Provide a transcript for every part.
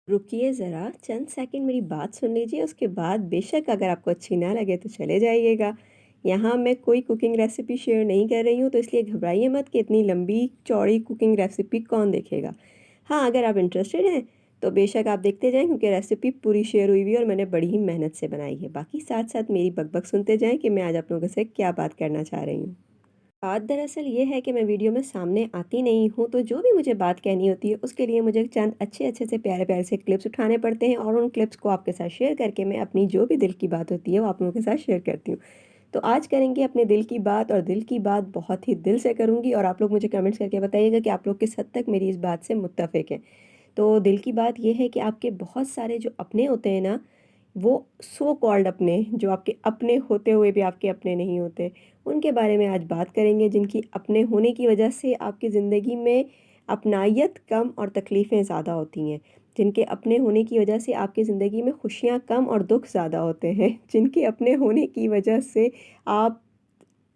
रुकिए ज़रा, चंद सेकंड मेरी बात सुन लीजिए, उसके बाद बेशक अगर आपको अच्छी ना लगे तो चले जाइएगा। यहाँ मैं कोई कुकिंग रेसिपी शेयर नहीं कर रही हूँ, तो इसलिए घबराइए मत कि इतनी लंबी-चौड़ी कुकिंग रेसिपी कौन देखेगा। हाँ, अगर आप इंटरेस्टेड हैं, तो बेशक आप देखते जाएँ क्योंकि रेसिपी पूरी शेयर हुई हुई है और मैंने बड़ी ही मेहनत से बनाई है। बाकी साथ-साथ मेरी बक-बक सुनते जाएँ कि मैं आज आप लोगों से क्या बात करना चाह रही हूँ। बात दरअसल ये है कि मैं वीडियो में सामने आती नहीं हूँ, तो जो भी मुझे बात कहनी होती है, उसके लिए मुझे चंद अच्छे-अच्छे से प्यारे-प्यारे से क्लिप्स उठाने पड़ते हैं और उन क्लिप्स को आपके साथ शेयर करके मैं अपनी जो भी दिल की बात होती है, वो आप लोगों के साथ शेयर करती हूँ। तो आज करेंगे अपने दिल की बात और दिल की बात बहुत ही दिल से करूँगी और आप लोग मुझे कमेंट्स करके बताइएगा कि आप लोग किस हद तक मेरी इस बात से मुत्तफ़िक हैं। तो दिल की बात ये है कि आपके बहुत सारे जो अपने होते हैं ना, वो सो कॉल्ड अपने, जो आपके अपने होते हुए भी आपके अपने नहीं होते, उनके बारे में आज बात करेंगे, जिनकी अपने होने की वजह से आपकी ज़िंदगी में अपनायत कम और तकलीफ़ें ज़्यादा होती हैं। जिनके अपने होने की वजह से आपकी ज़िंदगी में खुशियाँ कम और दुःख ज़्यादा होते हैं। जिनके अपने होने की वजह से आप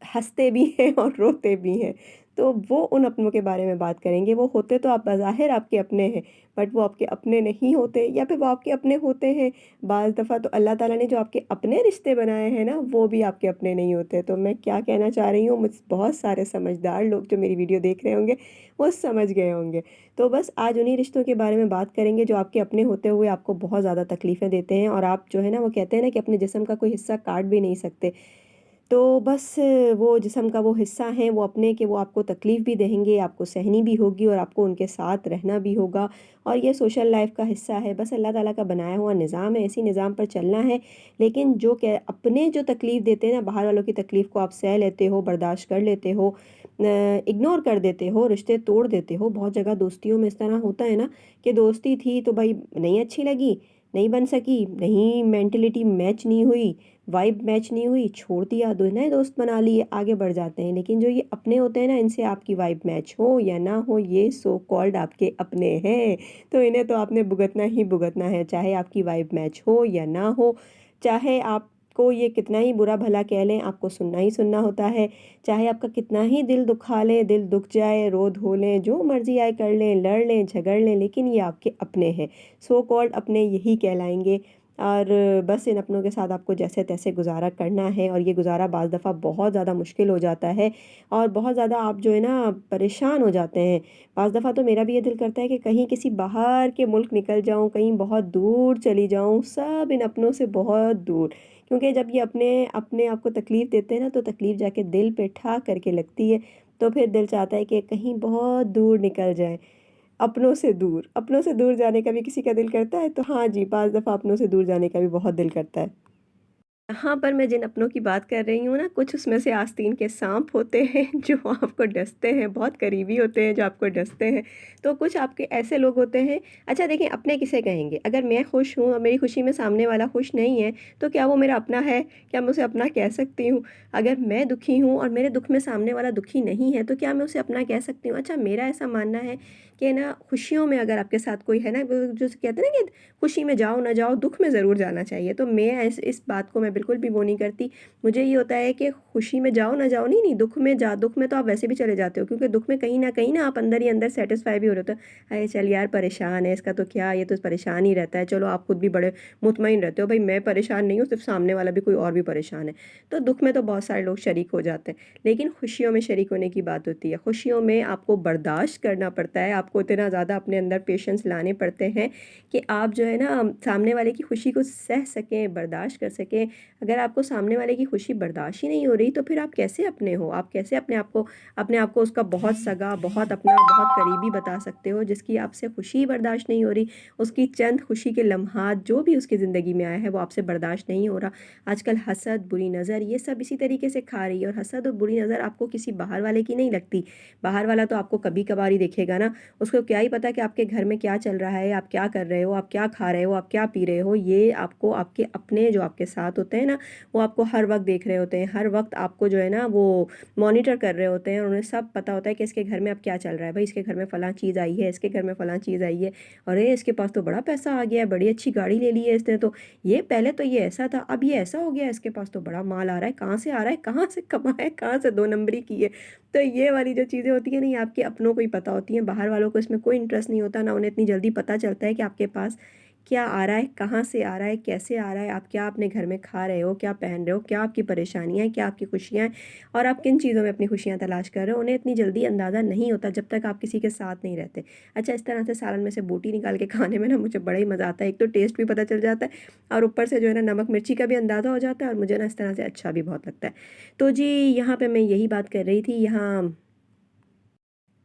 हँसते भी हैं और रोते भी हैं। तो वो उन अपनों के बारे में बात करेंगे। वो होते तो आप बज़ाहिर आपके अपने हैं, बट वो आपके अपने नहीं होते या फिर वो आपके अपने होते हैं। बाज़ दफ़ा तो अल्लाह ताला ने जो आपके अपने रिश्ते बनाए हैं ना, वो भी आपके अपने नहीं होते। तो मैं क्या कहना चाह रही हूँ, मुझ बहुत सारे समझदार लोग जो मेरी वीडियो देख रहे होंगे, वो समझ गए होंगे। तो बस आज उन्हीं रिश्तों के बारे में बात करेंगे जो आपके अपने होते हुए आपको बहुत ज़्यादा तकलीफ़ें देते हैं और आप जो है ना, वो कहते हैं ना कि अपने जिस्म का कोई हिस्सा काट भी नहीं सकते। तो बस वो जिस्म का वो हिस्सा है वो अपने कि वो आपको तकलीफ़ भी देंगे, आपको सहनी भी होगी और आपको उनके साथ रहना भी होगा और ये सोशल लाइफ़ का हिस्सा है। बस अल्लाह ताला का बनाया हुआ निज़ाम है, इसी निज़ाम पर चलना है। लेकिन जो क अपने जो तकलीफ़ देते हैं ना, बाहर वालों की तकलीफ़ को आप सह लेते हो, बर्दाश्त कर लेते हो, इग्नोर कर देते हो, रिश्ते तोड़ देते हो। बहुत जगह दोस्तियों में इस तरह होता है ना कि दोस्ती थी तो भई नहीं अच्छी लगी, नहीं बन सकी, नहीं मेंटालिटी मैच नहीं हुई, वाइब मैच नहीं हुई, छोड़ दिया, दो नए दोस्त बना लिए, आगे बढ़ जाते हैं। लेकिन जो ये अपने होते हैं ना, इनसे आपकी वाइब मैच हो या ना हो, ये सो कॉल्ड आपके अपने हैं। तो इन्हें तो आपने भुगतना ही भुगतना है, चाहे आपकी वाइब मैच हो या ना हो, चाहे आपको ये कितना ही बुरा भला कह लें, आपको सुनना ही सुनना होता है। चाहे आपका कितना ही दिल दुखा लें, दिल दुख जाए, रो धो लें, जो मर्ज़ी आए कर लें, लड़ लें, झगड़ लें, लेकिन ये आपके अपने हैं। सो कॉल्ड अपने यही कहलाएँगे। और बस इन अपनों के साथ आपको जैसे-तैसे गुज़ारा करना है और ये गुज़ारा बाज़ दफ़ा बहुत ज़्यादा मुश्किल हो जाता है और बहुत ज़्यादा आप जो है ना परेशान हो जाते हैं। बाज़ दफ़ा तो मेरा भी ये दिल करता है कि कहीं किसी बाहर के मुल्क निकल जाऊँ, कहीं बहुत दूर चली जाऊँ, सब इन अपनों से बहुत दूर। क्योंकि जब ये अपने अपने आप को तकलीफ़ देते हैं ना, तो तकलीफ़ जाके दिल पे ठा करके लगती है, तो फिर दिल चाहता है कि कहीं बहुत दूर निकल जाएँ। अपनों से दूर जाने का भी किसी का दिल करता है? तो हाँ जी, पाँच दफ़ा अपनों से दूर जाने का भी बहुत दिल करता है। यहाँ पर मैं जिन अपनों की बात कर रही हूँ ना, कुछ उसमें से आस्तीन के साँप होते हैं जो आपको डसते हैं, बहुत करीबी होते हैं जो आपको डसते हैं। तो कुछ आपके ऐसे लोग होते हैं। अच्छा देखिए, अपने किसे कहेंगे? अगर मैं खुश हूँ और मेरी खुशी में सामने वाला खुश नहीं है, तो क्या वो मेरा अपना है? क्या मैं उसे अपना कह सकती हूँ? अगर मैं दुखी हूँ और मेरे दुःख में सामने वाला दुखी नहीं है, तो क्या मैं उसे अपना कह सकती हूँ? अच्छा, मेरा ऐसा मानना है कि ना, खुशियों में अगर आपके साथ कोई है ना, वो जो कहते हैं ना कि खुशी में जाओ ना जाओ, दुःख में ज़रूर जाना चाहिए। तो मैं इस बात को मैं बिल्कुल भी वो नहीं करती। मुझे ये होता है कि खुशी में जाओ ना जाओ, नहीं, नहीं, दुःख में तो आप वैसे भी चले जाते हो क्योंकि दुःख में कहीं न आप अंदर ही अंदर सैटिस्फाई भी हो रहे होते हो। अरे चल यार, परेशान है, इसका तो क्या, ये तो परेशान ही रहता है। चलो, आप खुद भी बड़े मुतमईन रहते हो, भई मैं परेशान नहीं हूँ, सिर्फ़ सामने वाला भी कोई और भी परेशान है। तो दुःख में तो बहुत सारे लोग शरीक हो जाते हैं, लेकिन खुशियों में शरीक होने की बात होती है। खुशियों में आपको बर्दाश्त करना पड़ता है, आपको इतना ज़्यादा अपने अंदर पेशेंस लाने पड़ते हैं कि आप जो है ना सामने वाले की खुशी को सह सकें, बर्दाश्त कर सकें। अगर आपको सामने वाले की खुशी बर्दाश्त ही नहीं हो रही, तो फिर आप कैसे अपने हो? आप कैसे अपने आप को उसका बहुत सगा, बहुत अपना, बहुत करीबी बता सकते हो, जिसकी आपसे खुशी ही बर्दाश्त नहीं हो रही, उसकी चंद खुशी के लम्हात जो भी उसकी ज़िंदगी में आए हैं, वो आपसे बर्दाश्त नहीं हो रहा। आजकल हसद, बुरी नज़र, ये सब इसी तरीके से खा रही है और हसद और बुरी नज़र आपको किसी बाहर वाले की नहीं लगती। बाहर वाला तो आपको कभी-कभार ही देखेगा ना, उसको क्या ही पता कि आपके घर में क्या चल रहा है, आप क्या कर रहे हो, आप क्या खा रहे हो, आप क्या पी रहे हो। ये आपको आपके अपने जो आपके साथ होते हैं हैं ना, वो आपको हर वक्त देख रहे होते हैं, हर वक्त आपको जो है ना वो मॉनिटर कर रहे होते हैं, और उन्हें सब पता होता है कि इसके घर में अब क्या चल रहा है, भाई इसके घर में फ़लाँ चीज़ आई है, इसके घर में फ़लाँ चीज़ आई है, अरे इसके पास तो बड़ा पैसा आ गया है, बड़ी अच्छी गाड़ी ले ली है इसने तो, ये पहले तो ये ऐसा था, अब ये ऐसा हो गया, इसके पास तो बड़ा माल आ रहा है, कहाँ से आ रहा है, कहाँ से कमाया है, कहाँ से 2 नंबरी की है। तो ये वाली जो चीज़ें होती हैं ना, ये आपके अपनों को ही पता होती हैं, बाहर वालों को इसमें कोई इंटरेस्ट नहीं होता, ना उन्हें इतनी जल्दी पता चलता है कि आपके पास क्या आ रहा है, कहाँ से आ रहा है, कैसे आ रहा है, आप क्या अपने घर में खा रहे हो, क्या पहन रहे हो, क्या आपकी परेशानियाँ हैं, क्या आपकी खुशियाँ हैं, और आप किन चीज़ों में अपनी खुशियाँ तलाश कर रहे हो, उन्हें इतनी जल्दी अंदाज़ा नहीं होता जब तक आप किसी के साथ नहीं रहते। अच्छा, इस तरह से सालन में से बोटी निकाल के खाने में ना मुझे बड़ा ही मज़ा आता है, एक तो टेस्ट भी पता चल जाता है, और ऊपर से जो है ना नमक मिर्ची का भी अंदाज़ा हो जाता है, और मुझे ना इस तरह से अच्छा भी बहुत लगता है। तो जी, यहाँ पे मैं यही बात कर रही थी, यहाँ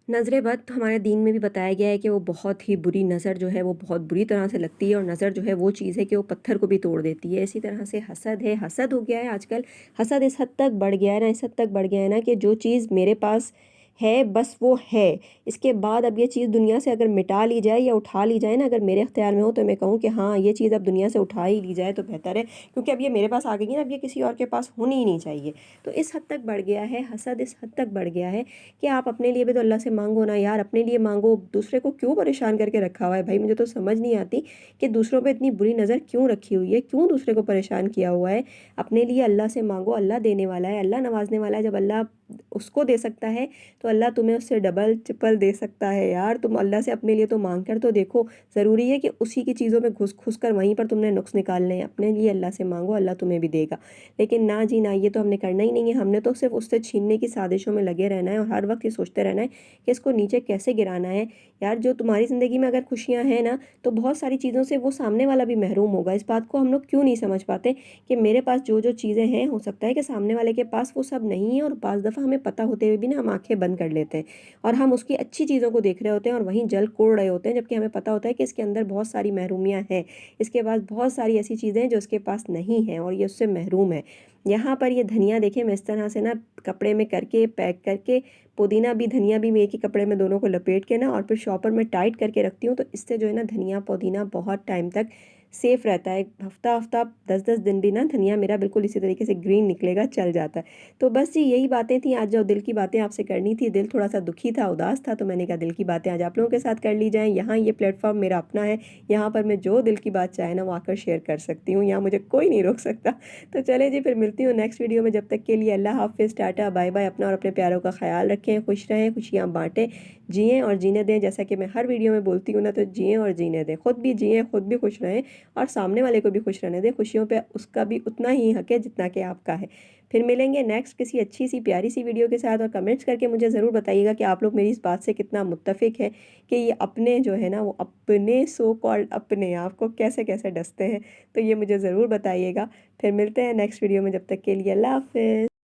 नज़र बद तो हमारे दीन में भी बताया गया है कि वो बहुत ही बुरी नज़र जो है वो बहुत बुरी तरह से लगती है, और नज़र जो है वो चीज़ है कि वो पत्थर को भी तोड़ देती है। इसी तरह से हसद है, हसद हो गया है आजकल, हसद इस हद तक बढ़ गया है ना, इस हद तक बढ़ गया है ना कि जो चीज़ मेरे पास है बस वो है, इसके बाद अब ये चीज़ दुनिया से अगर मिटा ली जाए या उठा ली जाए ना, अगर मेरे अख्तियार में हो तो मैं कहूँ कि हाँ, ये चीज़ अब दुनिया से उठा ही ली जाए तो बेहतर है, क्योंकि अब ये मेरे पास आ गई है ना, अब ये किसी और के पास होनी ही नहीं चाहिए। तो इस हद तक बढ़ गया है हसद, इस हद तक बढ़ गया है कि आप अपने लिए भी तो अल्लाह से मांगो ना यार, अपने लिए मांगो, दूसरे को क्यों परेशान करके रखा हुआ है भाई। मुझे तो समझ नहीं आती कि दूसरों पे इतनी बुरी नज़र क्यों रखी हुई है, क्यों दूसरे को परेशान किया हुआ है। अपने लिए अल्लाह से मांगो, अल्लाह देने वाला है, अल्लाह नवाजने वाला है। जब अल्लाह उसको दे सकता है तो अल्लाह तुम्हें उससे डबल ट्रिपल दे सकता है यार। तुम अल्लाह से अपने लिए तो मांग कर तो देखो, ज़रूरी है कि उसी की चीज़ों में घुस घुस कर वहीं पर तुमने नुक्स निकालने हैं। अपने लिए अल्लाह से मांगो, अल्लाह तुम्हें भी देगा। लेकिन ना जी ना, ये तो हमने करना ही नहीं है, हमने तो सिर्फ उससे छीनने की साजिशों में लगे रहना है, और हर वक्त ये सोचते रहना है कि इसको नीचे कैसे गिराना है। यार, जो तुम्हारी ज़िंदगी में अगर खुशियाँ हैं ना, तो बहुत सारी चीज़ों से वो सामने वाला भी महरूम होगा। इस बात को हम लोग क्यों नहीं समझ पाते कि मेरे पास जो जो चीज़ें हैं, हो सकता है कि सामने वाले के पास वो सब नहीं है, और बाज़ दफ़ा हमें पता होते हुए भी ना हम आंखें बंद कर लेते हैं, और हम उसकी अच्छी चीज़ों को देख रहे होते हैं और वहीं जल कोड़ रहे होते हैं, जबकि हमें पता होता है कि इसके अंदर बहुत सारी महरूमियाँ हैं, इसके पास बहुत सारी ऐसी चीज़ें हैं जो उसके पास नहीं हैं, और ये उससे महरूम है। यहाँ पर ये धनिया देखिए, मैं इस तरह से ना कपड़े में करके पैक करके, पुदीना भी धनिया भी मैं एक ही कपड़े में दोनों को लपेट के ना, और फिर शॉपर में टाइट करके रखती हूँ, तो इससे जो है ना धनिया पुदीना बहुत टाइम तक सेफ़ रहता है। हफ्ता हफ्ता 10-10 दिन भी ना धनिया मेरा बिल्कुल इसी तरीके से ग्रीन निकलेगा, चल जाता है। तो बस जी, यही बातें थी आज, जो दिल की बातें आपसे करनी थी। दिल थोड़ा सा दुखी था, उदास था, तो मैंने कहा दिल की बातें आज आप लोगों के साथ कर ली जाएँ। यहाँ ये प्लेटफॉर्म मेरा अपना है, यहाँ पर मैं जो दिल की बात चाहे ना वो आकर शेयर कर सकती हूँ, यहाँ मुझे कोई नहीं रोक सकता। तो चले जी, फिर मिलती हूँ नेक्स्ट वीडियो में। जब तक के लिए अल्लाह हाफ़िज़, टाटा बाय बाय। अपना और अपने प्यारों का ख्याल रखें, खुश रहें, खुशियाँ बाँटें, जिएँ और जीने दें। जैसा कि मैं हर वीडियो में बोलती हूँ ना, तो जिएँ और जीने दें, खुद भी जिएँ, खुद भी खुश रहें, और सामने वाले को भी खुश रहने दें। खुशियों पे उसका भी उतना ही हक है जितना कि आपका है। फिर मिलेंगे नेक्स्ट किसी अच्छी सी प्यारी सी वीडियो के साथ, और कमेंट्स करके मुझे ज़रूर बताइएगा कि आप लोग मेरी इस बात से कितना मुत्तफ़िक हैं कि ये अपने जो है ना, वो अपने सो कॉल्ड अपने आप को कैसे कैसे डसते हैं। तो ये मुझे ज़रूर बताइएगा। फिर मिलते हैं नेक्स्ट वीडियो में, जब तक के लिए अल्लाह हाफ़िज़।